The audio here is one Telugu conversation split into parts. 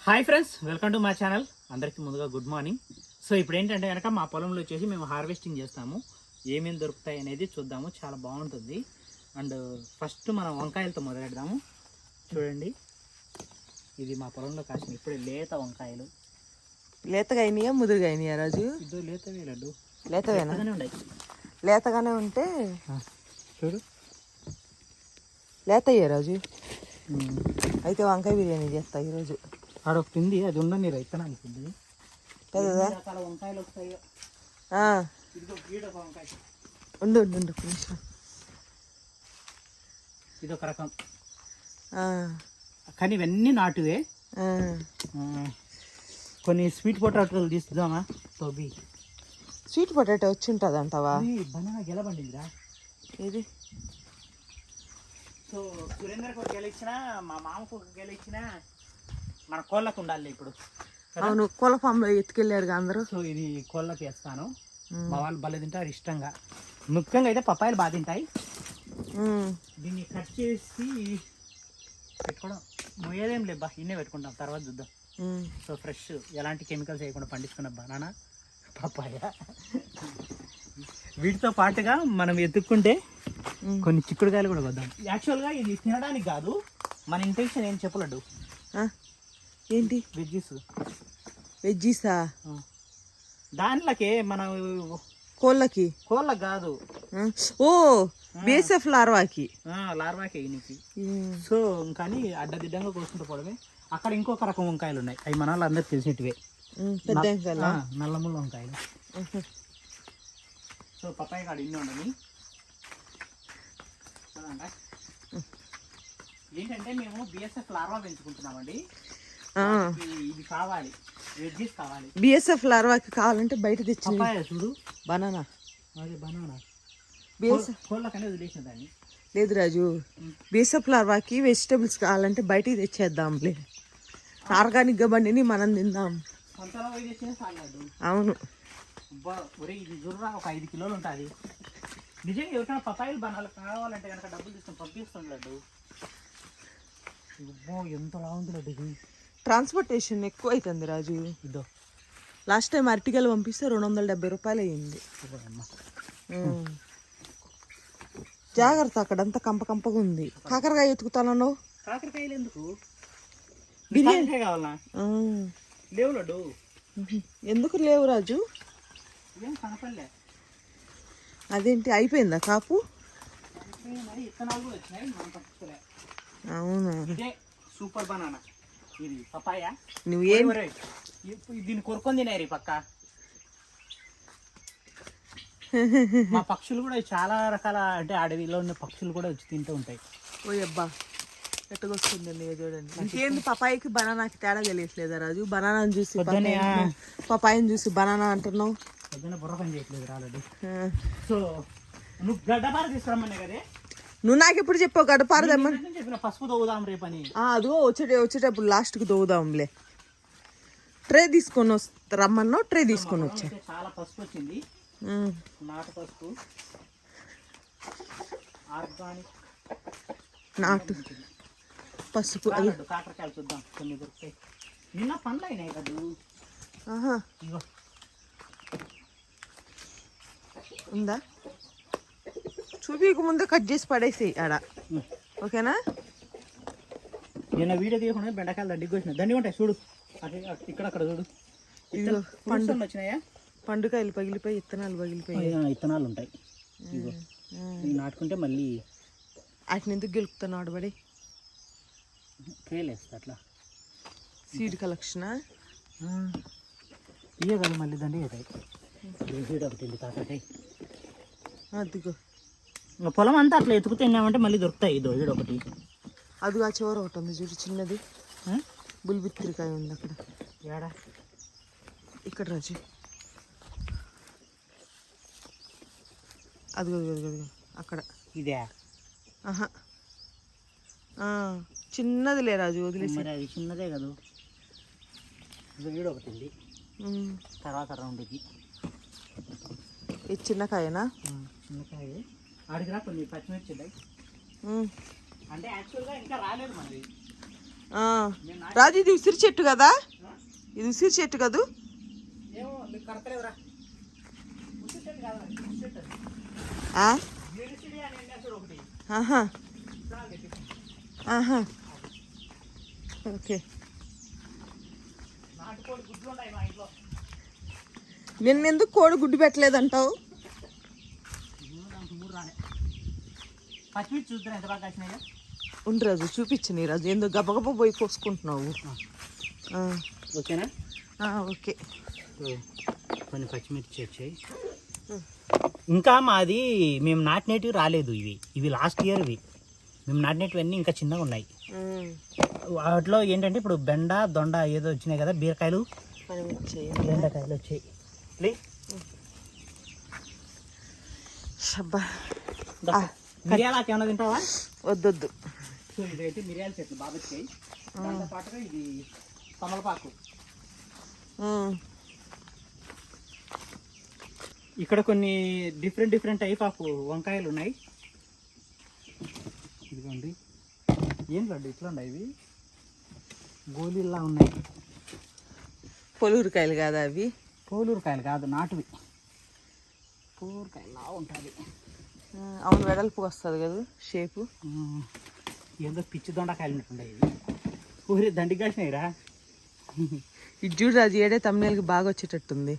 Hi friends, welcome to my channel. అందరికీ ముందుగా గుడ్ మార్నింగ్. సో ఇప్పుడు ఏంటంటే కనుక మా పొలంలో వచ్చేసి మేము హార్వెస్టింగ్ చేస్తాము. ఏమేమి దొరుకుతాయి అనేది చూద్దాము. చాలా బాగుంటుంది. అండ్ ఫస్ట్ మనం వంకాయలతో మొదలెడదాము. చూడండి, ఇది మా పొలంలో కాసిన ఇప్పుడే లేత వంకాయలు. లేతగా అయినాయా ముదురుగా అయినాయా రాజు? ఇదో లేతవే లడ్డు, లేతగానే ఉన్నాయి. లేతగానే ఉంటే చూడు, లేత అయ్యా రాజు. అయితే వంకాయ బిర్యానీ చేస్తా ఈరోజు. ఆడొకటి ఉంది, అది ఉండని రైతనానికి ఉంది. పెద్దదా? రకాల వంకాయలు వస్తాయో. ఇదిగో వీడొక వంకాయ. ఉండు ఉండు ఉండు కొంచెం. ఇదొక రకం, కానీ ఇవన్నీ నాటువే. కొన్ని స్వీట్ పొటాటోలు తీసుదామా? తోబి స్వీట్ పొటాటో వచ్చి ఉంటుంది అంటావా? బనానా గెలబండిరా. ఏది? సో సురేందర్కి ఒక గెల ఇచ్చినా, మా మామకు ఒక గెల ఇచ్చినా, మన కోళ్ళకు ఉండాలి ఇప్పుడు. అవును, కోళ్ళ ఫామ్లో ఎత్తుకెళ్ళారు అందరూ. సో ఇది కోళ్ళకి వేస్తాను. మా వాళ్ళు భలే తింటారు ఇష్టంగా. ముఖ్యంగా అయితే పప్పాయలు బాగా తింటాయి. దీన్ని కట్ చేసి పెట్టుకోవడం మొయ్యేదేం లేబ్బా, ఇన్నే పెట్టుకుంటాం, తర్వాత చూద్దాం. సో ఫ్రెష్, ఎలాంటి కెమికల్స్ వేయకుండా పండించుకున్న బనానా పప్పాయ. వీటితో పాటుగా మనం ఎత్తుక్కుంటే కొన్ని చిక్కుడుకాయలు కూడా వద్దాం. యాక్చువల్గా ఇది తినడానికి కాదు, మన ఇంటెన్షన్ ఏం చెప్పలేడు. ఏంటి? వెజ్జీసా? దాంట్లోకి మనం కోళ్ళకి కాదు, ఓ బేసఫ్ లార్వాకి ఈయనకి. సో కానీ అడ్డదిడ్డంగా కోసుకుంటూ పోవడమే. అక్కడ ఇంకొక రకం వంకాయలు ఉన్నాయి, అవి మన వాళ్ళు అందరికి తెలిసినటివే, నల్లముళ్ళ వంకాయలు. సో పప్పాయ కాడ ఇన్ని ఉండని. ఏంటంటే మేము బిఎస్ఎఫ్ లార్వా పెంచుకుంటున్నామండి. ఇది కావాలి, వెజ్జీస్ కావాలి. బిఎస్ఎఫ్ లార్వాకి కావాలంటే బయట తెచ్చి పప్పాయ చూడు, బనానా. అదే బనానా కోళ్ళకనే వదిలేసిన దాన్ని. లేదు రాజు, బిఎస్ఎఫ్ లార్వాకి వెజిటబుల్స్ కావాలంటే బయటికి తెచ్చేద్దాంలే. ఆర్గానిక్గా బండిని మనం తిందాం. అవును. ఇది జుర్రా ఒక 5 కిలోలు ఉంటుంది. నిజంగా ఎవరికైనా పప్పాయిలు బనాలు కావాలంటే కనుక డబ్బులు తీసుకొని పంపిస్తుంది లడ్డు. ఎంతలా ఉంది లడ్డు ఇది. ట్రాన్స్పోర్టేషన్ ఎక్కువ అవుతుంది రాజు. ఇదో లాస్ట్ టైం అరటికాయలు పంపిస్తే 270 రూపాయలు అయ్యింది. జాగ్రత్త, అక్కడంతా కంపగా ఉంది. కాకరకాయ ఎత్తుకుతాను. కాకరకాయలు ఎందుకు? బిర్యానీ కావాలనా? లేవు లడ్డు. ఎందుకు లేవు రాజు? ఏం కనపడలే. అదేంటి, అయిపోయిందా కాపు? అవునా? ఇదే సూపర్ బనానా, ఇది పపాయ. నువ్వు ఏం దీన్ని కొరుకొని తినారు పక్క. మా పక్షులు కూడా చాలా రకాల, అంటే అడవిలో ఉన్న పక్షులు కూడా వచ్చి తింటూ ఉంటాయి. ఓ అబ్బా, ఎట్టగొస్తుందండి చూడండి. ఇంకేంది, పపాయికి బనానాకి తేడా తెలియట్లేదా రాజు? బనానాని చూసి పపాయిని చూసి బనానా అంటున్నావు. పొద్దున్న బుర్ర పని చేయట్లేదు రాలేదు. సో నువ్వు గడ్డపార తీసుకురమ్మనే కదే. నువ్వు నాకు ఎప్పుడు చెప్పావు గడ్డపార తెమ్మని? చెప్పిన పసుపు తవ్వుదాం రేపని. అదిగో వచ్చేటప్పుడు లాస్ట్కి తవ్వుదాంలే. ట్రే తీసుకొని రమ్మన్నావు, ట్రే తీసుకొని వచ్చా. చాలా పసుపు వచ్చింది, నాటు పసుపు, ఆర్గానిక్ నాటు పసుపు. కాకరకాయలు చూద్దాం, కొన్ని దొరుకుతాయి. నిన్న పండ్లు అయినాయి కదా. ఇగో ఉందా? చూపికు ముందే కట్ చేసి పడేసి ఆడ, ఓకేనా? నిన్న వీడియో తీయకుండా బెండకాయలు దండికి వచ్చిన దండి ఉంటాయి చూడు, ఇక్కడ చూడు. ఇదిగో పండు వచ్చినాయా? పండుకాయలు పగిలిపోయి, ఇత్తనాలు పగిలిపోయి. ఇత్తనాలు ఉంటాయి. ఇగో నాటుకుంటే మళ్ళీ వాటిని ఎందుకు గెలుపుతున్నాడు బడి? ట్రేలేస్తా అట్లా. సీడ్ కలెక్షనా? ఇవే కదా మళ్ళీ దండి అవుతాయి. సీడ్ ఒకటి కాకరకాయ. అదిగో పొలం అంతా అట్లా ఎత్తుకు తిన్నామంటే మళ్ళీ దొరుకుతాయి. ఇదో వీడు ఒకటి, అదిగో ఆ చివర ఒకటి ఉంది చూడు, చిన్నది బుల్బిత్తిరికాయ ఉంది అక్కడ. ఏడా? ఇక్కడ రాజు, అదిగో అక్కడ. ఇదే? ఆహా, చిన్నది లే రాజు, వదిలేసి. అది చిన్నదే కదా. వీడు ఒకటి ఉంది, తర్వాత రౌండ్కి. ఇది చిన్నకాయనా? చిన్నకాయ. ఆడికి రా, కొన్ని పచ్చిమిర్చి ఉన్నాయి. అంటే యాక్చువల్గా ఇంకా రాలేదు మనది. రాజు ఇది ఉసిరి చెట్టు కదా, ఇది ఉసిరి చెట్టు కదూ? ఏమో మీకు కడతలేవురా. ఉసిరి చెట్టు కాదు, ఉసిరి చెట్టు అది. గిరిసిడి అని ఎన్నేసాడు ఒకటి. ఆహా చాలా గట్టి. ఆహా ఓకే. నాటుకోడి గుడ్లు ఉన్నాయి మా ఇంట్లో. నిన్నెందుకు కోడి గుడ్డు పెట్టలేదంటావు? దానికి 3 రానే. పచ్చిమిర్చి చూద్దాం ఎంత బాగా కాసినాయో. ఉండు రాజు, చూపించు నీ రాజు, ఎందుకు గబగబా పోయి కోసుకుంటున్నావు? ఓకేనా? ఓకే. కొన్ని పచ్చిమిర్చి వచ్చాయి. ఇంకా మాది మేము నాటినేటివి రాలేదు. ఇవి లాస్ట్ ఇయర్. మేము నాటినేటివి అన్నీ ఇంకా చిన్నగా ఉన్నాయి. వాటిలో ఏంటంటే ఇప్పుడు బెండ దొండ ఏదో వచ్చినాయి కదా, బీరకాయలు బెండకాయలు వచ్చాయి. మిరియాలకు ఏమన్నా తింటావా? వద్దొద్దు. సో ఇదైతే మిరియాల చెట్లు బాగా వచ్చాయి. దాంతో పాటుగా ఇది తమలపాకు. ఇక్కడ కొన్ని డిఫరెంట్ టైప్ ఆఫ్ వంకాయలు ఉన్నాయి. ఇదిగోండి. ఏం లడ్డు ఇట్లా ఉన్నాయి, ఇవి గోళీల్లా ఉన్నాయి. పొలూరుకాయలు కాదా అవి? పోలూరుకాయలు కాదు, నాటువి. పోలూరుకాయలు లా ఉంటుంది. అవును, వెడల్పు వస్తుంది కదా షేపు. ఏదో పిచ్చి దొండకాయలు ఉన్నట్టున్నాయి ఇవి. ఊరి దండికి కాసినాయిరా. ఇది చూడు రాజు, ఏడే తమ్ముళ్ళకి బాగా వచ్చేటట్టుంది.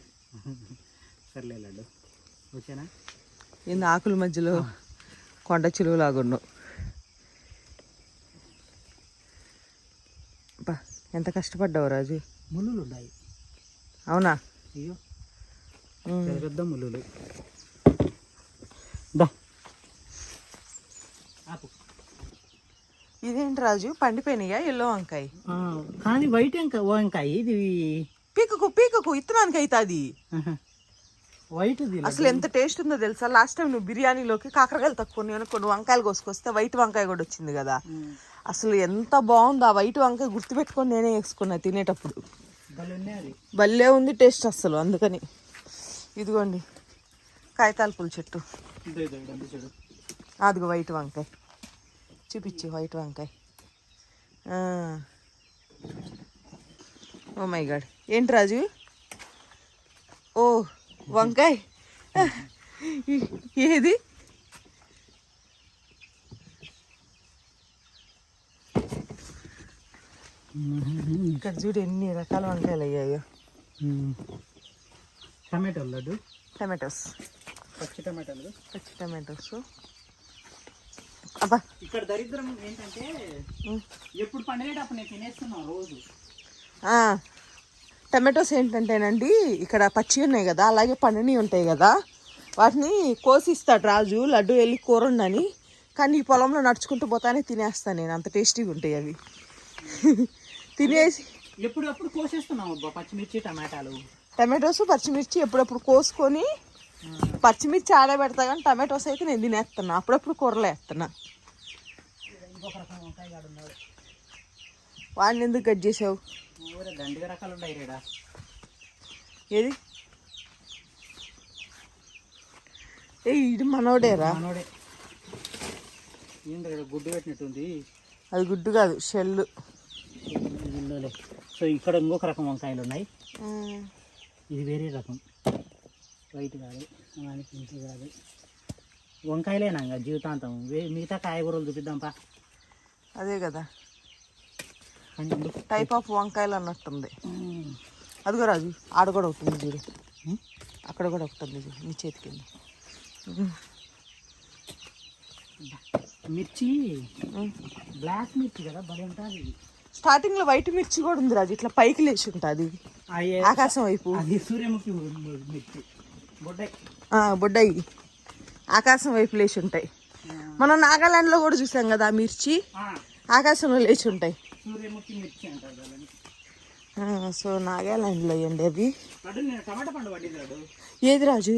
సర్లే లడ్డు, ఓకేనా? ఏంది ఆకుల మధ్యలో కొండ చిలువ లాగున్నావు. బా ఎంత కష్టపడ్డావు రాజు. ముళ్ళులు ఉన్నాయి. అవునా? అయ్యో ఉమ్. పెద్ద ముళ్ళులు. దా ఆపు. ఇదేంటి రాజు, పండిపోయినాయా ఎల్లో వంకాయ? కానీ వైట్ వంకాయ ఇది. పీకకు పీకకు, ఇత్తనానికి అవుతుంది. వైట్ అసలు ఎంత టేస్ట్ ఉందో తెలుసా? లాస్ట్ టైం నువ్వు బిర్యానీలోకి కాకరకాయలు తక్కువ కొన్ని వంకాయలు కోసుకొస్తే వైట్ వంకాయ కూడా వచ్చింది కదా. అసలు ఎంత బాగుంది ఆ వైట్ వంకాయ, గుర్తుపెట్టుకొని నేనే వేసుకున్నా తినేటప్పుడు. భలే ఉంది టేస్ట్ అసలు. అందుకని ఇదిగోండి కాగితాల పూల చెట్టు. అదిగో వైట్ వంకాయ, చూపించు వైట్ వంకాయ. ఓ మై గాడ్, ఏంటి రాజు? ఓ వంకాయ ఏది? ఇక్కడ చూడు ఎన్ని రకాల వంకాయలు అయ్యాయో. టమాటోలు లడ్డు, టమాటోస్, పచ్చి టమాటోస్. అబ్బా ఇక్కడ దరిద్రం ఏంటంటే ఎప్పుడు పండేటప్పుడు నేను తినేస్తున్నాను రోజు. టమాటోస్ ఏంటంటేనండి, ఇక్కడ పచ్చి ఉన్నాయి కదా, అలాగే పండుని ఉంటాయి కదా, వాటిని కోసిస్తాడు రాజు లడ్డు వెళ్ళి కూర ఉండని. కానీ ఈ పొలంలో నడుచుకుంటూ పోతానే తినేస్తాను నేను, అంత టేస్టీగా ఉంటాయి అవి. తినేసి ఎప్పుడప్పుడు కోసేస్తున్నాం పచ్చిమిర్చి టమాటోస్ పచ్చిమిర్చి ఎప్పుడప్పుడు కోసుకొని పచ్చిమిర్చి ఆడబెడతా, కానీ టమాటోస్ అయితే నేను తినేస్తున్నా, అప్పుడప్పుడు కూరలో వేస్తున్నా. వాడిని ఎందుకు కట్ చేసావు? దండిగా రకాలు ఉన్నాయి రేడా. ఏది? ఇది మనోడేరా? మనోడే. ఏంటి గుడ్డు పెట్టినట్టుంది. అది గుడ్డు కాదు, షెల్లు. సో ఇక్కడ ఇంకొక రకం వంకాయలు ఉన్నాయి. ఇది వేరే రకం, వైట్ కాదు, పింక్ కాదు. వంకాయలేనా జీవితాంతం. మిగతా కాయగూరలు చూపిద్దాంపా. అదే కదా టైప్ ఆఫ్ వంకాయలు అన్నట్టుంది. అదిగో రాజు, ఆడ కూడా ఒకటి ఉంది చూడు, అక్కడ కూడా ఒకటి ఉంది చూడు నీ చేతి కింద. మిర్చి బ్లాక్ మిర్చి కదా, భలే ఉంటుంది. స్టార్టింగ్ లో వైట్ మిర్చి కూడా ఉంది రాజు, ఇట్లా పైకి లేచి ఉంటుంది ఆకాశం వైపు. అది సూర్యముఖి మిర్చి, బొడ్డాయి ఆకాశం వైపు లేచి ఉంటాయి. మనం నాగాలాండ్లో కూడా చూసాం కదా ఆ మిర్చి, ఆకాశంలో లేచి ఉంటాయి. సూర్యముఖి మిర్చి అంటారు. సో నాగాలాండ్లో అయ్యండి అవి. టమాటా పండు పడింది. ఏది రాజు?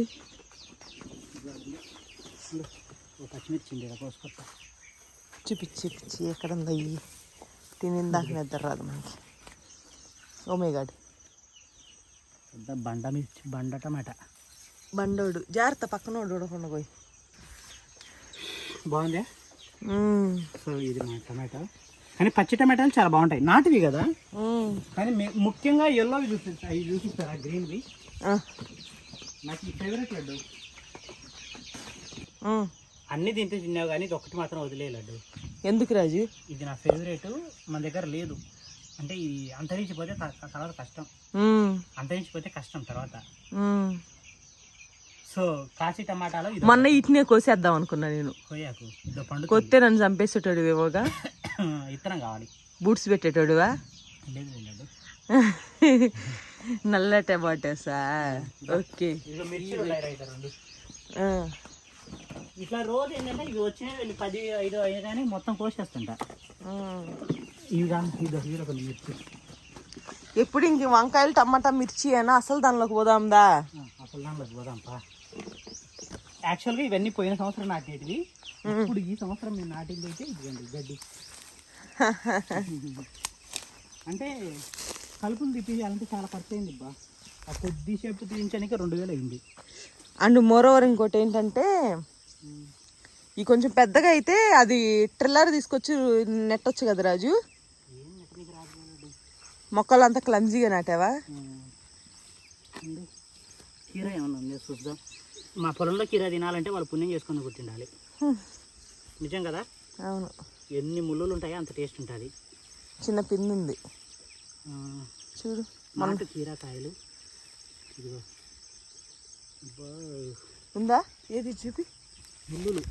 పచ్చిమిర్చి కోసుకొస్తా. చూపించి ఎక్కడ ఉంది అయ్యి, తినిందాక నిద్ర రాదు మనకి. ఓ మై గాడ్, బండ మిర్చి, బండ టమాటా. బండోడు జాగ్రత్త, పక్కనోడు ఉడకుండా పోయి. బాగుంది. సో ఇది మా టమాటా. కానీ పచ్చి టమాటాలు చాలా బాగుంటాయి, నాటివి కదా. కానీ ముఖ్యంగా ఎల్లోవి చూపిస్తాయి, అవి చూపిస్తారా గ్రీన్వి. నాకు ఈ ఫేవరెట్ లడ్డు. అన్ని తింటే తిన్నావు కానీ ఇది ఒకటి మాత్రం వదిలే లడ్డు. ఎందుకు రాజు? ఇది నా ఫేవరెట్, మన దగ్గర లేదు. అంటే ఇది అంతరించిపోతే తర్వాత కష్టం, అంతరించిపోతే కష్టం తర్వాత. సో కాశీ టమాటాలో మొన్న ఇట్నే కోసేద్దాం అనుకున్నా నేను. కోయాకు ఇదో పండు కొత్తే నన్ను చంపేసేటోడు ఏమోగా. ఇత్తనం కావాలి. బూట్స్ పెట్టేటోడువా? లేదు లేదు. నల్ల టమాటాసా? ఓకే. ఇట్లా రోజు ఏంటంటే ఇవి వచ్చినాయి 10-5 అయినా కానీ మొత్తం కోసేస్తుంటా. ఇవి కానీ ఇదో కొన్ని మిర్చి. ఎప్పుడు ఇంక వంకాయలు టమాటా మిర్చి అయినా అసలు దానిలోకి పోదాందా? అసలు దానిలోకి పోదాంపా. యాక్చువల్గా ఇవన్నీ పోయిన సంవత్సరం నాటేటివి. ఇప్పుడు ఈ సంవత్సరం మేము నాటింది అయితే ఇదిగండి గడ్డి. అంటే కలుపులు తిప్పించాలంటే చాలా ఖర్చు అయింది బా. ఆ కొద్దిసేపు తీయించడానికి 2000 అయింది. అండ్ మోరోవర్ ఇంకోటి ఏంటంటే ఈ కొంచెం పెద్దగా అయితే అది ట్రిల్లర్ తీసుకొచ్చి నెట్టొచ్చు కదా రాజు. మొక్కలు అంతా క్లమ్జీగా నాటావా? కీరా ఏమన్నా ఉంది చూద్దాం. మా పొలంలో కీరా తినాలంటే వాళ్ళు పుణ్యం చేసుకొని కూర్చుండాలి. నిజం కదా? అవును. ఎన్ని ముళ్ళులు ఉంటాయో అంత టేస్ట్ ఉంటుంది. చిన్న పిండి ఉంది చూడు. మనకు కీరాకాయలు ఇదిగో ఉందా? ఏది చూపి. ముళ్ళులు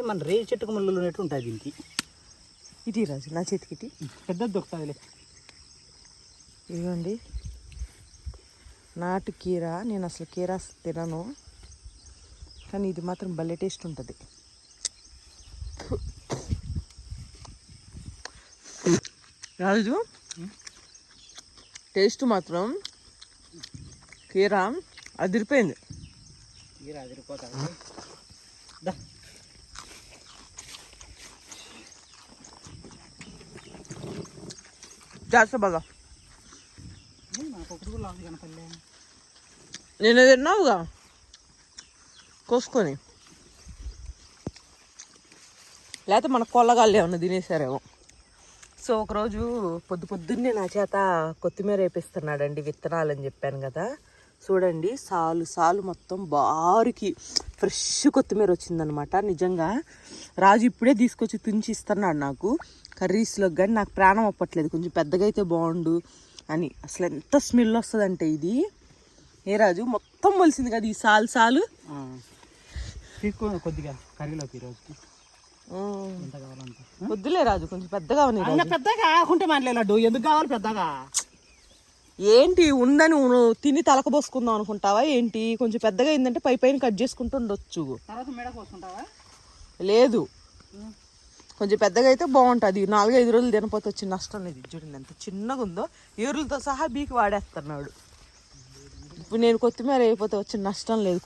మన రేగి చెట్టుకు ముళ్ళులు ఉన్నట్టు ఉంటుంది దీనికి. ఇటీ రాజు నా చేతికి ఇటీ. పెద్దది దొరుకుతుందిలే. ఇదిగోండి నాటు కీరా. నేను అసలు కీరా తినను కానీ ఇది మాత్రం భలే టేస్ట్ ఉంటుంది. రాజు టేస్ట్ మాత్రం కీరా అదిరిపోయింది. కీరా అదిరిపోతుంది. జాగ్రత్త బాగా. నాకు ఒకటి కూడా లాంగ్ కనపడలే. నేను తిన్నావుగా కోసుకొని, లేకపోతే మన కొల్లగాళ్ళు ఏమన్నా తినేసారేమో. సో ఒకరోజు పొద్దున్నే నా చేత కొత్తిమీర వేపిస్తున్నాడండి, విత్తనాలు అని చెప్పాను కదా. చూడండి సాలు మొత్తం బారుకి ఫ్రెష్ కొత్తిమీర వచ్చిందనమాట. నిజంగా రాజు ఇప్పుడే తీసుకొచ్చి తుంచి ఇస్తున్నాడు నాకు కర్రీస్లోకి. కానీ నాకు ప్రాణం అప్పట్లేదు, కొంచెం పెద్దగా అయితే బాగుండు అని. అసలు ఎంత స్మెల్ వస్తుందంటే ఇది. ఏ రాజు మొత్తం మొలిసింది కదా ఈ సాలు. కొద్దిగా కర్రీలోకి ఈరోజుకి వద్దులే రాజు, కొంచెం పెద్దగా ఉన్నాయి. పెద్దగా ఆకుంటే మాట్లాడు. ఎందుకు కావాలి పెద్దగా? ఏంటి ఉందని నువ్వు తిని తలకబోసుకుందాం అనుకుంటావా ఏంటి? కొంచెం పెద్దగా అయిందంటే పైన కట్ చేసుకుంటూ ఉండొచ్చు. లేదు కొంచెం పెద్దగా అయితే బాగుంటుంది. 4-5 రోజులు తినపోతే వచ్చి నష్టం లేదు. చూడండి ఎంత చిన్నగా ఉందో, ఏరులతో సహా బీకి వాడేస్తున్నాడు. ఇప్పుడు నేను కొత్తిమీర అయిపోతే వచ్చి నష్టం లేదు.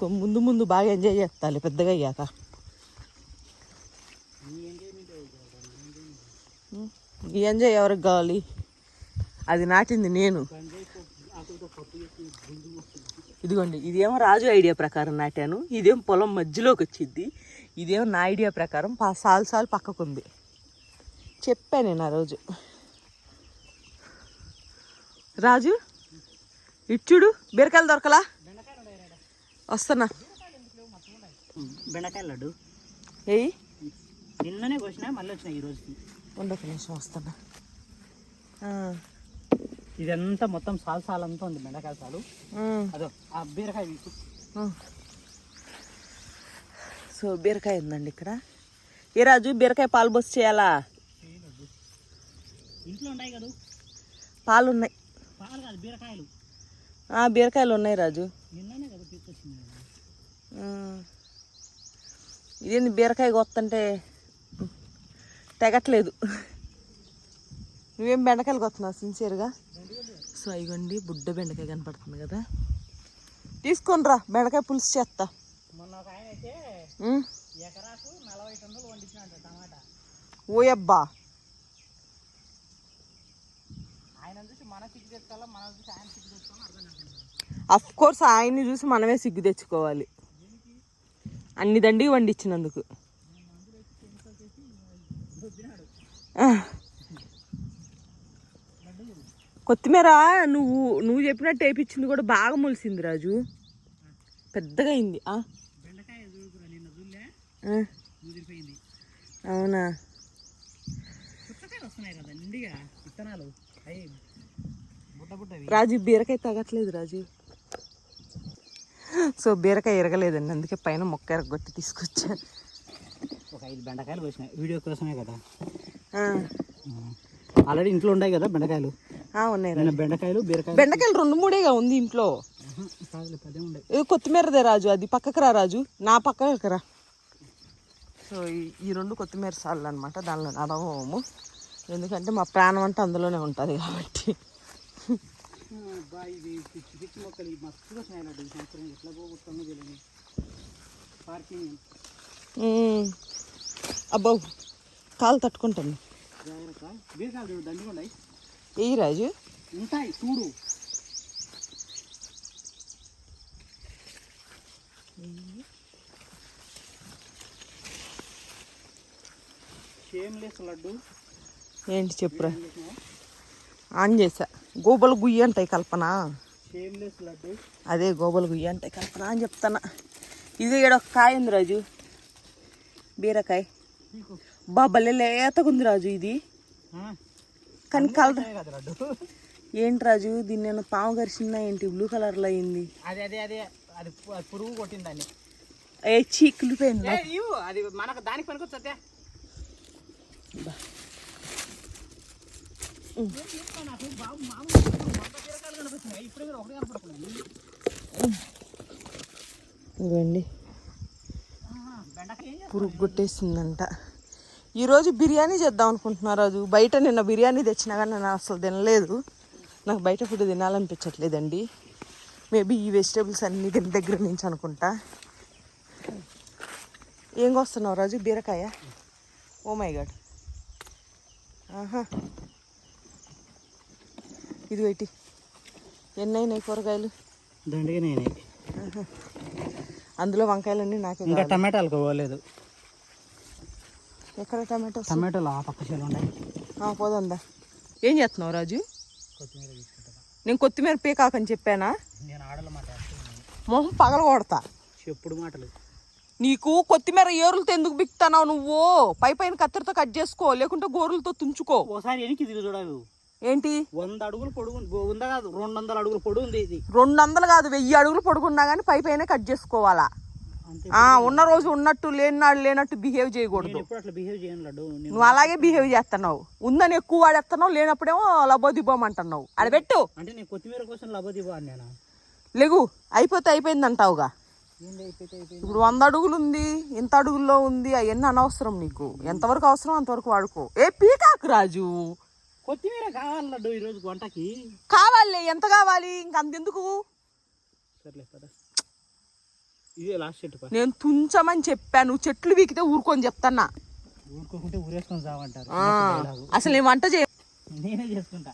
ముందు బాగా ఎంజాయ్ చేస్తాను పెద్దగా అయ్యాక. ఈ ఎంజాయ్ ఎవరికి కావాలి? అది నాటింది నేను. ఇదిగోండి ఇదేమో రాజు ఐడియా ప్రకారం నాటాను, ఇదేం పొలం మధ్యలోకి వచ్చింది. ఇదేమో నా ఐడియా ప్రకారం సాలు పక్కకుంది. చెప్పాను నేను ఆ రోజు. రాజు ఇచ్చుడు బీరకాయలు దొరకలా? వస్తున్నా. బెండకాయలు లడ్డు ఏయ్ నిన్ననే కోసినా, మళ్ళీ వచ్చినాయి ఈ రోజుకి. ఉండొక నిమిషం వస్తున్నా. ఇదంతా మొత్తం సాలంతా ఉంది బెండకాయ సాలు. అదో ఆ బీరకాయ వీకు. సో బీరకాయ ఉందండి ఇక్కడ. ఏ రాజు బీరకాయ పాలు బొస్సు చేయాలా? ఇంట్లో ఉన్నాయి కదా పాలు ఉన్నాయి. పాలు కాదు బీరకాయలు. బీరకాయలు ఉన్నాయి రాజు. నిన్ననే కదా తీసుకొచ్చింది. ఇదేంది బీరకాయ కొత్తంటే తెగట్లేదు. నువ్వేం బెండకాయలు కొత్తున్నావు సిన్సియర్గా? సో ఇగోండి బుడ్డ బెండకాయ కనపడుతుంది కదా, తీసుకొని రా బెండకాయ పులుసు చేస్తా. మొన్న ఒక ఆయన అయితే ఎకరాకు 40 టన్నులు వండించినట్టు టమాటా. ఓయబ్బా. ఆయన చూసి మన సిగ్గు తెచ్చుకోవాలా, మన చూసి ఆయన సిగ్గు తెచ్చుకోవాలని అర్థం కాదు. అఫ్ కోర్స్ ఆయన్ని చూసి మనమే సిగ్గు తెచ్చుకోవాలి, అన్ని దండిగా వండించినందుకు. కొత్తిమీర నువ్వు చెప్పినట్టు వేయించింది కూడా బాగా మొలిసింది రాజు, పెద్దగా అయింది. అవునా, రాజు బీరకాయ తగ్గట్లేదు రాజు. సో బీరకాయ ఎరగలేదండి, అందుకే పైన మొక్క ఎరగొట్టి తీసుకొచ్చా. ఒక 5 బెండకాయలు వచ్చినాయి, వీడియో కోసమే కదా. ఆల్రెడీ ఇంట్లో ఉన్నాయి కదా బెండకాయలు. ఉన్నాయి బెండకాయలు బీరకాయలు. బెండకాయలు 2-3 ఉంది ఇంట్లో. ఇది కొత్తిమీరదే రాజు, అది పక్కకు రా రాజు, నా పక్కకు రా. సో ఈ 2 కొత్తిమీర సార్లు అనమాట, దానిలో నడవము, ఎందుకంటే మా ప్రాణం అంటే అందులోనే ఉంటుంది కాబట్టి. అబ్బో కాలు తట్టుకుంటాను. ఏ రాజు ఉంటాయి చూడు. షేమ్లెస్ లడ్డు ఏంటి చెప్పురా? ఆన్ చేసా. గోబలు గుయ్యి అంటాయి కల్పన. షేమ్లెస్ లడ్డు అదే గోబలు గుయ్యి అంటాయి కల్పన అని చెప్తానా. ఇది ఇక్కడ ఒక కాయ ఉంది రాజు, బీరకాయ. భలే లేతగా ఉంది రాజు ఇది, కానీ కలర్ ఏంటి రాజు, దీన్ని నేను పాము గరిచిందా ఏంటి, బ్లూ కలర్లో అయింది. అది పురుగు కొట్టిందని చీకులిపోయింది. అది మనకు దానికి పనికొచ్చా. ఇవ్వండి, పురుగు కొట్టేసిందంట. ఈరోజు బిర్యానీ చేద్దాం అనుకుంటున్నా రాజు. బయట నిన్న బిర్యానీ తెచ్చినా కానీ నేను అసలు తినలేదు, నాకు బయట ఫుడ్ తినాలనిపించట్లేదండి. మేబీ ఈ వెజిటేబుల్స్ అన్నీ దీని దగ్గర నుంచి అనుకుంటా. ఏం కోస్తున్నావు రాజు? బీరకాయ. Oh my god. ఇది పెట్టి ఎన్నైనాయి కూరగాయలు? దండిగానే. అందులో వంకాయలన్నీ నాకు. ఇంకా టమాటాలు పోలేదు. ఎక్కడ టమాటోస్? టమాటోలు ఆ పక్క చేలు ఉన్నాయి. పోదందా. ఏం చేస్తున్నావు రాజు? కొత్తిమీర తీసుకుంటా. నేను కొత్తిమీర పీకాకని చెప్పానా? నేను ఆడల మాట మొహం పగల కొడతా. చెప్పుడు మాటలు. నీకు కొత్తిమీర ఏరులతో ఎందుకు బిక్తానావు నువ్వు? పైన కత్తెరతో కట్ చేసుకో, లేకుంటే గోరులతో తుంచుకో. ఓసారి ఎనికి తిరిగి చూడవు. ఏంటి 100 అడుగులు పొడుగు ఉందా కాదు, 200 అడుగులు పొడుగు ఉంది. ఇది 200 కాదు, 1000 అడుగులు పొడుగున్నా కానీ పైన కట్ చేసుకోవాలా. ఉన్న రోజు ఉన్నట్టు, లేని నాడు లేనట్టు బిహేవ్ చేయకూడదు. నువ్వు అలాగే బిహేవ్ చేస్తున్నావు. ఉందని ఎక్కువ వాడేస్తున్నావు, లేనప్పుడేమో లబోదిబోమంటున్నావు. అది పెట్టు. అంటే నేను కొత్తిమీర కోసం లబోదిబో అన్నా. లేగు, అయిపోయింది అంటావుగా. ఇప్పుడు 100 అడుగులు ఉంది, ఇంత అడుగుల్లో ఉంది, అవన్నీ అనవసరం. నీకు ఎంతవరకు అవసరం అంతవరకు వాడుకో. పీకాకు రాజు. కొత్తిమీర కావాలి లడ్డు ఈరోజు వంటకి. కావాలి, ఎంత కావాలి? ఇంకంతెందుకు? సర్లే కదా, ఇదే లాస్ట్ చెట్టు. నేను తుంచమని చెప్పాను, నువ్వు చెట్లు వీకితే ఊరుకొని చెప్తాన్నా. ఊరుకోకుంటే ఊరేసుకొని చావంటారు. అసలు నేను వంట నేనే చేసుకుంటా.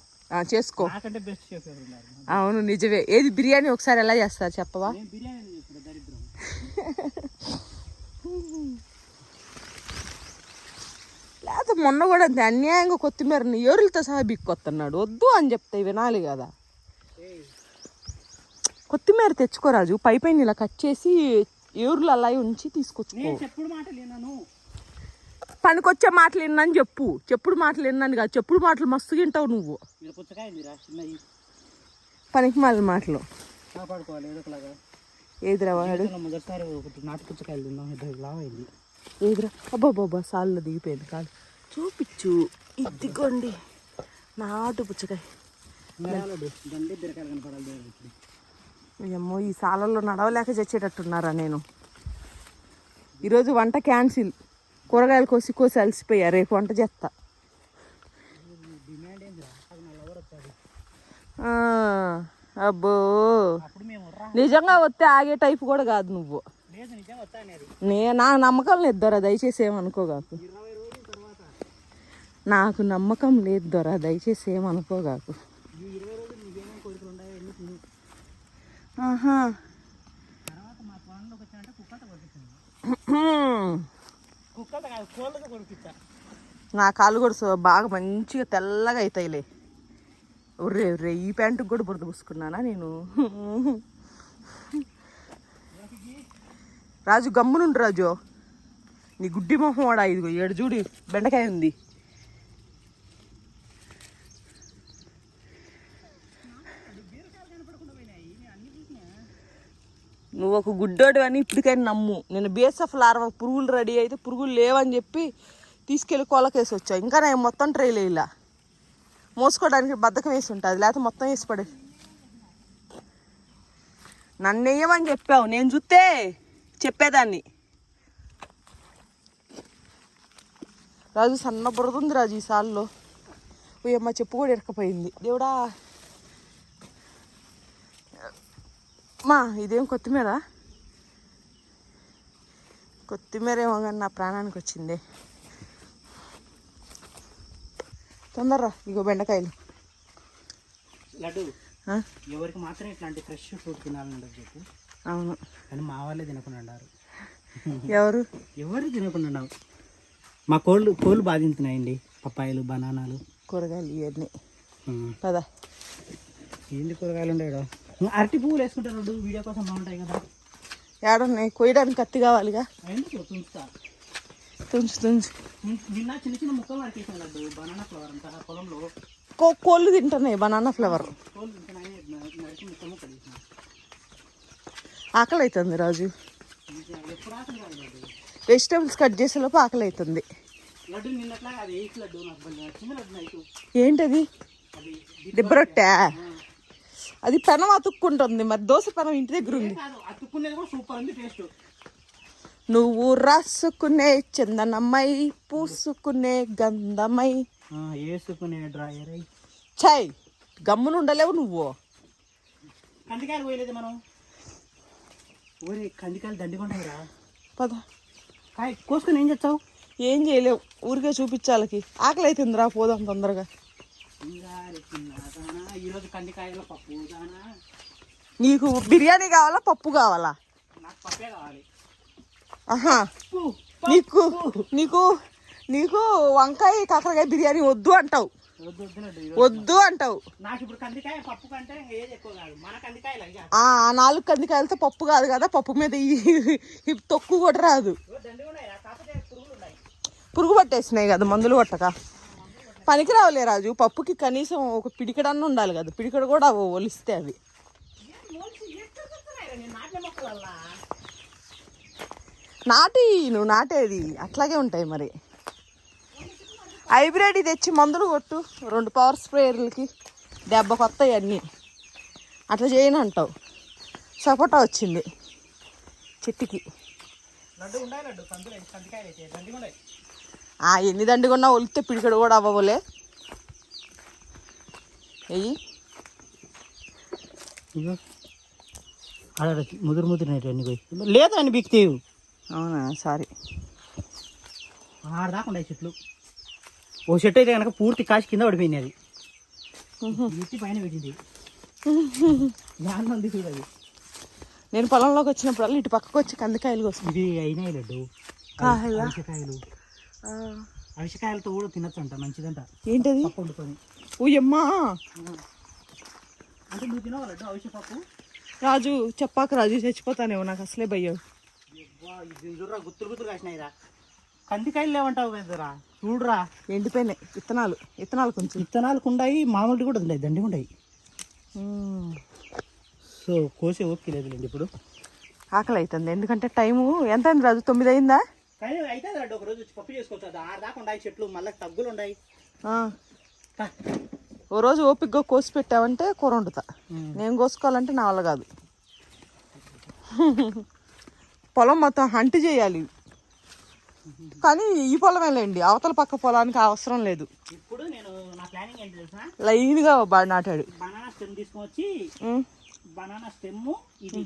చేసుకో. నాకంటే బెస్ట్ షెఫ్ ఎవరు ఉన్నారు? అవును నిజమే. ఏది బిర్యానీ ఒకసారి ఎలా చేస్తారు చెప్పవా? బిర్యానీ చేసుకుంటా, దరిద్రం. లేకపోతే మొన్న కూడా అంతే అన్యాయంగా కొత్తిమీరని ఏరులతో సహా బిక్కొస్తున్నాడు. వద్దు అని చెప్తే వినాలి కదా. కొత్తిమీర తెచ్చుకోరాజు, పైన ఇలా కట్ చేసి ఏరులు అలా ఉంచి తీసుకొచ్చుకో. పనికొచ్చే మాటలు విన్నాను చెప్పు. చెప్పుడు మాటలు విన్నాను కాదు, చెప్పుడు మాటలు మస్తు తింటావు నువ్వు. పనికి మాలిన మాటలు. ఏదిరా వాడు? నాటు పుచ్చకాయలు తిన్నాం. ఏదిరా? అబ్బాబ్బా సాల్లో దిగిపోయింది కాదు. చూపించు. ఇదిగోండి నాటు పుచ్చకాయ. ఏమో ఈ సాలల్లో నడవలేక చచ్చేటట్టున్నారా నేను. ఈరోజు వంట క్యాన్సిల్. కూరగాయలు కోసి అలసిపోయా, రేపు వంట చేస్తా. అబ్బో నిజంగా వస్తే ఆగే టైపు కూడా కాదు నువ్వు. నా నమ్మకం లేదు దొర, దయచేసి ఏమనుకోగాకు. నాకు నమ్మకం లేదు దొర, దయచేసి ఏమనుకోగాకు. నా కాళ్ళు కూడా బాగా మంచిగా తెల్లగా అవుతాయిలే. ఒర్రే ఒర్రే ఈ ప్యాంటుకి కూడా బురద పూసుకున్నానా నేను? రాజు గమ్మునుండు రాజు, నీ గుడ్డి మొహం వాడా. ఇదిగో ఏడు చూడు బెండకాయ ఉంది. నువ్వు ఒక గుడ్డోడు అని ఇప్పటికైనా నమ్ము. నేను BSF లార్వా పురుగులు రెడీ అయితే పురుగులు లేవని చెప్పి తీసుకెళ్ళి కొలకేసి వచ్చావు. ఇంకా నేను మొత్తం ట్రైలే ఇలా మోసుకోవడానికి బద్దకం వేసి ఉంటుంది, లేకపోతే మొత్తం వేసి పడే. నన్ను వేయమని చెప్పావు, నేను చూస్తే చెప్పేదాన్ని. రాజు సన్న బురదుంది రాజు ఈ సాల్లో. అమ్మ చెప్పు కూడా ఇరకపోయింది దేవుడా. మా ఇదేం కొత్తిమీర? కొత్తిమీర ఏమో కానీ నా ప్రాణానికి వచ్చింది. తొందరరా, ఇగో బెండకాయలు. లడ్డు ఎవరికి మాత్రం ఇట్లాంటి ఫ్రెష్ ఫ్రూట్ తినాలని చెప్పు. అవును, కానీ మా వాళ్ళే తినకుండా. ఎవరు తినకుండా మా కోళ్ళు బాగా తింటున్నాయండి. పప్పాయలు, బనానాలు, కూరగాయలు ఇవన్నీ. పదా ఏంది కూరగాయలు ఉండేడా? అరటి పువ్వులు వేసుకుంటారు లడ్డు, వీడియో కోసం బాగుంటాయి కదా. ఏడున్నాయి? కొయ్యడానికి కత్తి కావాలిగా. తుంచు నిన్న చిన్న చిన్న ముక్కలు నరికేసాను లడ్డు. బనానా ఫ్లవర్ అంతా పొలంలో కోళ్ళు తింటున్నాయి. బనానా ఫ్లవర్ కోళ్ళు తింటున్నాయి. నరికి ముక్కలు కడిగిన. ఆకలి అవుతుంది రాజు. ఎప్పుడు ఆకలి కాదు లడ్డు. వెజిటేబుల్స్ కట్ చేసేలోపు ఆకలి అవుతుంది. లడ్డు నిన్నట్లా అది ఎయిట్ లడ్డు నాకు చిన్న లడ్డు నైట్. ఏంటది? దిబ్బరొట్టె. అది పెనం అతుక్కుంటుంది. మరి దోశ పెనం ఇంటి దగ్గర ఉంది. అతుక్కునేది కూడా సూపర్ ఉంది టేస్ట్. నువ్వు రాసుకునే చందనమై, పూసుకునే గంధమై, వేసుకునే డ్రాయర్. చాయ్ గమ్మునుండలేవు నువ్వు. కందికాయలు పోయలేదు మనం. ఊరి కందికాయలు దండికొంటాయిరా. పద కాయ కోసుకొని ఏం చేస్తావు? ఏం చేయలేవు, ఊరికే చూపించాలకి. ఆకలి అవుతుందిరా, పోదాం తొందరగా. ఈరోజు కందికాయల పప్పు. నీకు బిర్యానీ కావాలా, పప్పు కావాలా? నాకు పప్పే కావాలి. ఆహా, నీకు నీకు నీకు వంకాయ కాకరకాయ బిర్యానీ వద్దు అంటావు. వద్దు అంటావు. నాకు ఇప్పుడు కందికాయ పప్పు కంటే ఏది ఎక్కువ కాదు. మన కందికాయలు 4 కందికాయలతో పప్పు కాదు కదా. పప్పు మీద ఈ తొక్కు కూడా రాదు. పురుగు పట్టేసినాయి కదా మందులు కొట్టక. పనికి రావులే రాజు. పప్పుకి కనీసం ఒక పిడికడన్న ఉండాలి కదా. పిడికడ కూడా ఒలిస్తే అవి. నువ్వు నాటేది అట్లాగే ఉంటాయి మరి. హైబ్రిడ్ తెచ్చి మందులు కొట్టు 2 పవర్ స్ప్రేయర్లకి దెబ్బకు వస్తాయి అన్నీ. అట్లా చేయను అంటావు. సపోటా వచ్చింది చెట్టుకి. ఎన్ని దండిగా ఒలిస్తే పిడికడు కూడా అవ్వలే. వెయ్యి ముదురు లేదండి బిక్తేవు. అవునా, సారీ. ఆడదాకుండా చెట్లు. ఓ చెట్టు అయితే కనుక పూర్తి కాసి కింద పడిపోయింది. అది ఎత్తి పైన పెట్టింది. ఉంది చూడదు. నేను పొలంలోకి వచ్చినప్పుడల్లా ఇటు పక్కకు వచ్చి కందికాయలు కోసం. ఇది అయినాయి లడ్డు. అవిసెకాయలు. అవిసెకాయలతో కూడా తినచ్చు అంట, మంచిదంట. ఏంటది? పప్పు వండుకొని. ఓయమ్మా, అంటే నువ్వు తినవా లడ్డు అవిసె పప్పు? రాజు చెప్పాక రాజు, చచ్చిపోతానేమో. నాకు అసలే భయం. గుత్తులు కాసినాయిరా. కందికాయలు లేవంటావు కదరా, చూడరా ఎండిపోయినాయి. విత్తనాలు కొంచెం విత్తనాలకు ఉన్నాయి, మామూలు కూడా ఉన్నాయి, దండి ఉన్నాయి. సో కోసే ఓపిక లేదులేండి ఇప్పుడు. ఆకలి అవుతుంది. ఎందుకంటే టైము ఎంత అయింది రాజు? 9 అయిందా? కానీ అయితే లడ్డు ఒక రోజు పప్పు చేసుకోవచ్చు. 6 దాకా ఉన్నాయి చెట్లు, మళ్ళీ తగ్గులు ఉన్నాయి. ఓ రోజు ఓపికగా కోసి పెట్టావంటే కూర వండుతా. నేను కోసుకోవాలంటే నా వల్ల కాదు. పొలం మొత్తం హంట్ చేయాలి. కానీ ఈ పొలమేలేండి, అవతల పక్క పొలానికి అవసరం లేదు. ఇప్పుడు నేను నా ప్లానింగ్ ఏంటి తెలుసా? లైన్గా బాగా నాటాడు. బనానా స్టెమ్ తీసుకొచ్చి, బనానా స్టెమ్ ఇది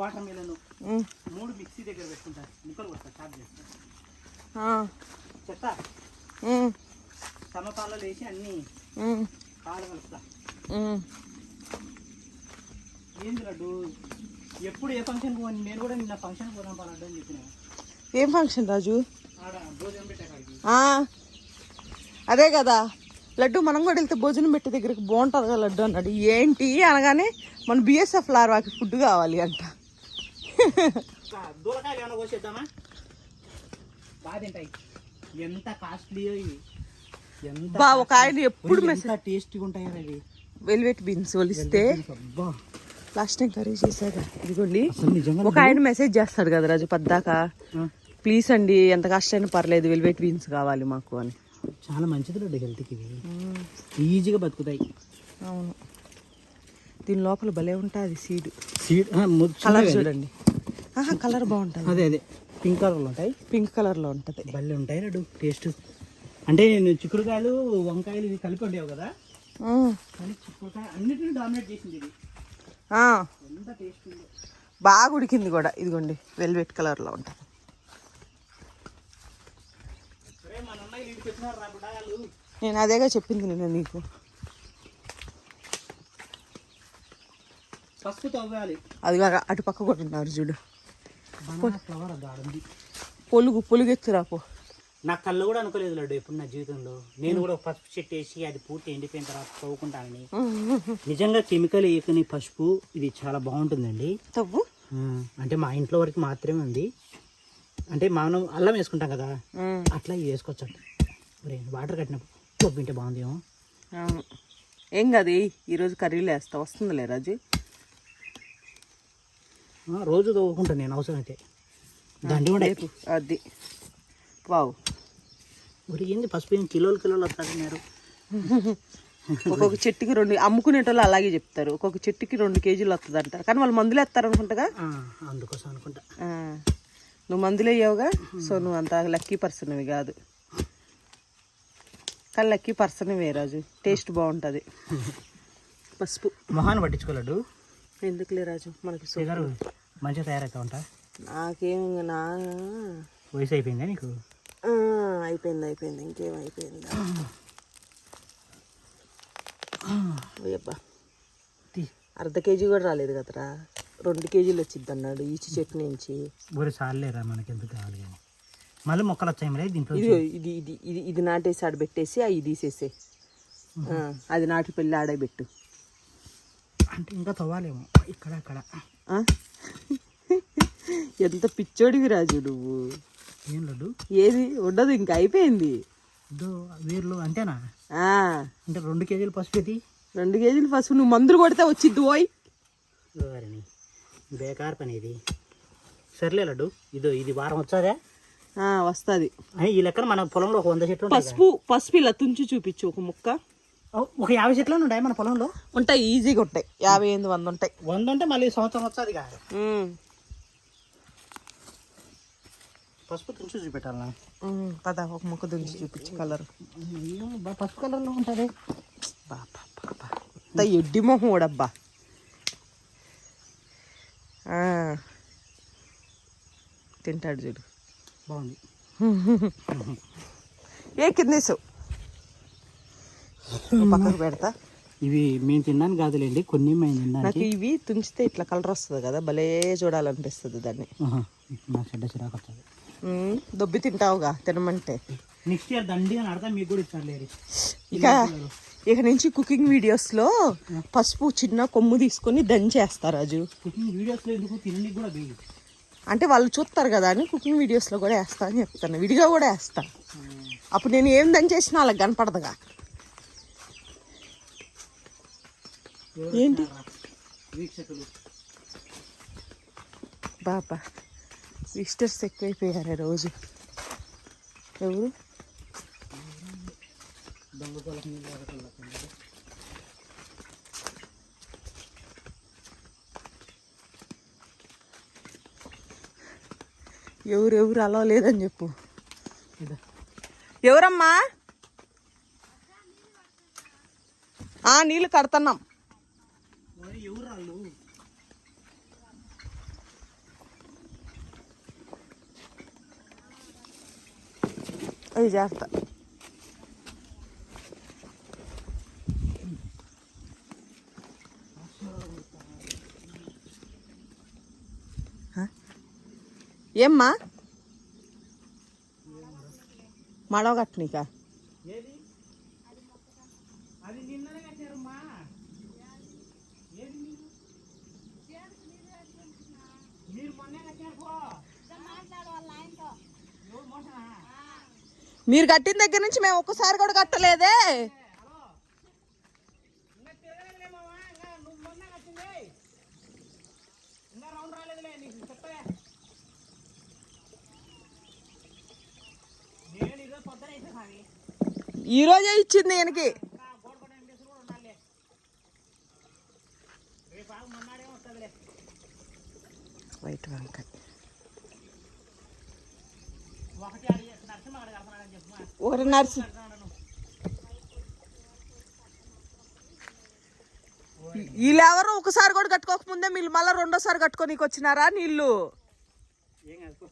వాటర్ మిలన్ 3 మిక్సీ దగ్గర పెట్టుకుంటారు. ముక్కలు కొడతారు, చాప్ చేస్తారు. చెత్త సమపాలలో వేసి అన్ని పాలు కలుపుతా. ఏంది లడ్డు ఎప్పుడు ఏ ఫంక్షన్ పోని? నేను కూడా నిన్న ఫంక్షన్ పోదాం లడ్డు అని చెప్పిన. ఏం ఫంక్షన్ రాజు? ఆడ భోజనం పెట్టాకాడికి. అదే కదా లడ్డు, మనం కూడా వెళ్తే భోజనం పెట్టే దగ్గరికి బాగుంటుంది కదా లడ్డు అన్నాడు. ఏంటి అనగానే మన బిఎస్ఎఫ్ లార్వాకి ఫుడ్ కావాలి అంట. దూరకాయలు ఏమైనా కోసేద్దామా? బాగా తింటాయి. ఎంత కాస్ట్లీయో ఇవి, ఎంత ఒక ఆయన ఎప్పుడు టేస్టీగా ఉంటాయి అవి. వెల్వెట్ బీన్స్ ఒలిస్తే లాస్ట్ టైం కర్రీ చేశాగా. ఇదిగోండి ఒక ఆయన మెసేజ్ చేస్తాడు కదా రాజు పద్దాక, ప్లీజ్ అండి ఎంత కష్టమైనా పర్లేదు వెల్వెట్ బీన్స్ కావాలి మాకు అని. చాలా మంచిది లడ్డు హెల్త్కి, ఈజీగా బతుకుతాయి. అవును, దీని లోపల భలే ఉంటుంది సీడ్. కలర్ చూడండి, కలర్ బాగుంటుంది. అదే అదే పింక్ కలర్లో ఉంటాయి, పింక్ కలర్లో ఉంటుంది. భలే ఉంటాయి లడ్డు టేస్ట్. అంటే నేను చిక్కుడుకాయలు వంకాయలు ఇవి కలిపి ఉండేవి కదా, కానీ చిక్కుడుకాయ అన్నిటిని డామినేట్ చేసింది ఇది. ఎంత టేస్ట్ ఉందో, బాగా ఉడికింది కూడా. ఇదిగోండి వెల్వెట్ కలర్లో ఉంటుంది. నేను అదేగా చెప్పింది నేను నీకు. పసుపు తవ్వాలి. అది అటు పక్క కూడా ఉన్నారు చూడు, ఫ్లవర్ పొలుగు ఎత్తురాపో. నా కళ్ళు కూడా అనుకోలేదు లడ్డు ఎప్పుడు నా జీవితంలో. నేను కూడా పసుపు చెట్టు వేసి అది పూర్తి ఎండిపోయిన తర్వాత తవ్వుకుంటానని. నిజంగా కెమికల్ వేయకని పసుపు ఇది చాలా బాగుంటుందండి. తవ్వు అంటే మా ఇంట్లో వరకు మాత్రమే ఉంది. అంటే మనం అల్లం వేసుకుంటాం కదా, అట్లా ఇది వేసుకోవచ్చు. వాటర్ కట్టినప్పుడు తవ్వింటే బాగుందేమో. ఏం కాదు, ఈరోజు కర్రీలు వేస్తా వస్తుందిలే రాజు. రోజు తవ్వుకుంటాను నేను అవసరం అయితే. దండి కూడా అది వావ్. మరి ఏంది పసుపు ఏం కిలోలు వస్తారు. ఒక్కొక్క చెట్టుకి 2 అమ్ముకునేటోళ్ళు అలాగే చెప్తారు. ఒక్కొక్క చెట్టుకి 2 కేజీలు వస్తుంది అంటారు, కానీ వాళ్ళు మందులు వేస్తారు అనుకుంటా. అందుకోసం అనుకుంటా. నువ్వు మందులు వేయవుగా, సో నువ్వు అంత లక్కీ పర్సన్వి కాదు. కానీ లక్కీ పర్సన్వే రాజు, టేస్ట్ బాగుంటుంది. పసుపు మొహాన్ని పట్టించుకోలేడు ఎందుకులే రాజు, మనకి షుగర్ మంచిగా తయారవుతా ఉంటా. నాకేం వయసు అయిపోయిందా నీకు? అయిపోయింది ఇంకేం అయిపోయింది. అబ్బా, 1/2 కేజీ కూడా రాలేదు కదరా, 2 కేజీలు వచ్చింది అన్నాడు ఈచి చెట్టు నుంచి. ఊరి సార్లేరా మనకి ఎందుకు కావాలి కానీ. మళ్ళీ మొక్కలు వచ్చాయి దీంట్లో. ఇది నాటేసి ఆడబెట్టేసి అవి తీసేసే, అది నాటి పెళ్ళి ఆడబెట్టు. అంటే ఇంకా తవ్వాలేమో ఇక్కడ అక్కడ. ఎంత పిచ్చోడివి రాజు నువ్వు. ఏం లడ్డు ఏది ఉండదు, ఇంకా అయిపోయింది. వీర్లు అంతేనా? అంటే 2 కేజీలు పసుపు ఇది. 2 కేజీలు పసుపు నువ్వు మందులు కొడితే వచ్చిద్దు పోయి. బేకార్ పని ఇది. సర్లే లడ్డు, ఇది వారం వచ్చాదే. వస్తుంది ఈ లెక్కన మన పొలంలో 100 చెట్లు పసుపు ఇలా తుంచి చూపించు. ఒక ముక్క ఒక 50 చెట్లు ఉంటాయి మన పొలంలో. ఉంటాయి, ఈజీగా ఉంటాయి. 50 100 ఉంటాయి. 100 అంటే మళ్ళీ సంవత్సరం వచ్చాది కాదు. పసుపు తుంచి చూపెట్టాలా? పదా ఒక ముక్క తుంచి చూపించు. కలర్ పసుపు కలర్లో ఉంటుంది. బాబా ఎడ్డి మొహం ఓడబ్బా. తింటాడు చూడు, బాగుంది. ఏ కిందేసావు పక్కకు పెడతా. ఇవి మేము తిన్నాను కాదులేండి, కొన్ని మేము తిన్నాను. నాకు ఇవి తుంచితే ఇట్లా కలర్ వస్తుంది కదా, భలే చూడాలనిపిస్తుంది దాన్ని. నాకు చెడ్డ చిరాకు వస్తుంది. దొబ్బి తింటావుగా తినమంటే. నెక్స్ట్ ఇయర్ దండిగా నడతా మీకు కూడా ఇచ్చారు. ఇక నుంచి కుకింగ్ వీడియోస్లో పసుపు చిన్న కొమ్ము తీసుకొని దంచేస్తారు రాజు. కుకింగ్ వీడియోస్లో ఎందుకు తినడానికి కూడా వేయి. అంటే వాళ్ళు చూస్తారు కదా అని కుకింగ్ వీడియోస్లో కూడా వేస్తా అని చెప్తాను, విడిగా కూడా వేస్తా. అప్పుడు నేను ఏం దంచేసినా వాళ్ళకి కనపడదుగా. ఏంటి వీక్షకులు బాబా, విజిటర్స్ ఎక్కువైపోయారు రోజు. ఎవరు ఎవరు అలా లేదని చెప్పు. ఎవరమ్మా? నీళ్ళు కడుతున్నాం. అది చేస్తా. ఏమ్మా మడవ కట్టనీకా? ఏది అది నిన్ననే కట్టారమ్మా. ఏది మీరు మొన్నే కట్టారు పో. ఎవరు మోసనా? మీరు కట్టిన దగ్గర నుంచి మేము ఒక్కసారి కూడా కట్టలేదే. హలో ఇంకా తిరగలేమమ్మా. ఇంకా నువ్వు మొన్న కట్టింది ఇంకా రౌండ్ రాలేదులే నీకు చెప్పే. నేను ఈరోజు పొద్దున వేసే స్వామి. ఈ రోజే ఇచ్చింది ఈయనకి. ఇంకా గోడకొండ వెంకటేశ్వర కూడా ఉండాలి. రేపు ఆగు మొన్నాడే వస్తుందిలే. వైట్ వంకాయ ఒకటి అడిగి నరసింహ అక్కడ కడతానని చెప్పమా. ఒక నర్సు వీళ్ళెవరు ఒకసారి కూడా కట్టుకోకముందే వీళ్ళు మళ్ళీ రెండోసారి కట్టుకోనీకి వచ్చినారా నీళ్ళు? ఏం కాదు.